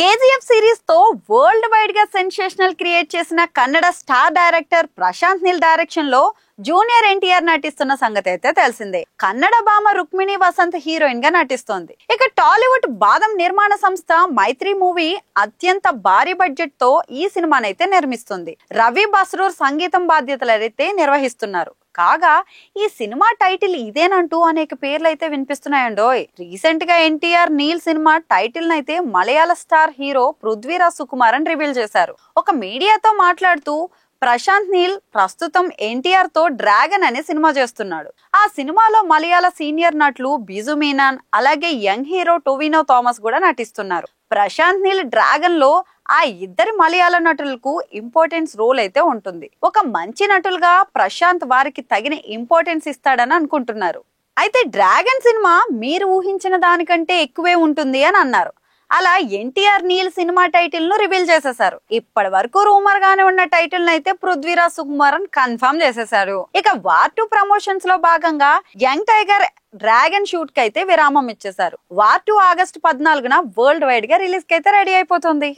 KGF series తో world wide గా sensational create చేసిన Kannada star director Prashanth Neel direction లో జూనియర్ ఎన్టీఆర్ నటిస్తున్న సంగతి అయితే తెలిసిందే. కన్నడ భామ రుక్మిణి వసంత్ హీరోయిన్ గా నటిస్తోంది. ఇక టాలీవుడ్ బాదం నిర్మాణ సంస్థ మైత్రి మూవీ అత్యంత భారీ బడ్జెట్ తో ఈ సినిమానైతే నిర్మిస్తుంది. రవి బస్రూర్ సంగీతం బాధ్యతలైతే నిర్వహిస్తున్నారు. కాగా ఈ సినిమా టైటిల్ ఇదేనంటూ అనేక పేర్లు అయితే వినిపిస్తున్నాయండోయ్. రీసెంట్ గా ఎన్టీఆర్ నీల్ సినిమా టైటిల్ నైతే Malayala star hero Prithviraj Sukumaran reveal చేశారు. ఒక మీడియాతో మాట్లాడుతూ ప్రశాంత్ నీల్ ప్రస్తుతం ఎన్టీఆర్ తో డ్రాగన్ అనే సినిమా చేస్తున్నాడు. ఆ సినిమాలో మలయాళ సీనియర్ నటులు బిజు మీనాన్ అలాగే యంగ్ హీరో టొవినో థామస్ కూడా నటిస్తున్నారు. ప్రశాంత్ నీల్ డ్రాగన్ లో ఆ ఇద్దరి మలయాళ నటులకు ఇంపార్టెన్స్ రోల్ అయితే ఉంటుంది. ఒక మంచి నటులుగా ప్రశాంత్ వారికి తగిన ఇంపార్టెన్స్ ఇస్తాడని అనుకుంటున్నారు. అయితే డ్రాగన్ సినిమా మీరు ఊహించిన దానికంటే ఎక్కువే ఉంటుంది అని అన్నారు. అలా ఎన్టీఆర్ నీల్ సినిమా టైటిల్ ను రివీల్ చేసేసారు. ఇప్పటి వరకు రూమర్ గానే ఉన్న టైటిల్ అయితే పృథ్వీరాజ్ సుకుమారన్ కన్ఫర్మ్ చేసేసారు. ఇక వార్ 2 ప్రమోషన్స్ లో భాగంగా యంగ్ టైగర్ డ్రాగన్ షూట్ కి అయితే విరామం ఇచ్చేసారు. వార్ 2 ఆగస్టు 14న వరల్డ్ వైడ్ గా రిలీజ్ కి అయితే రెడీ అయిపోతుంది.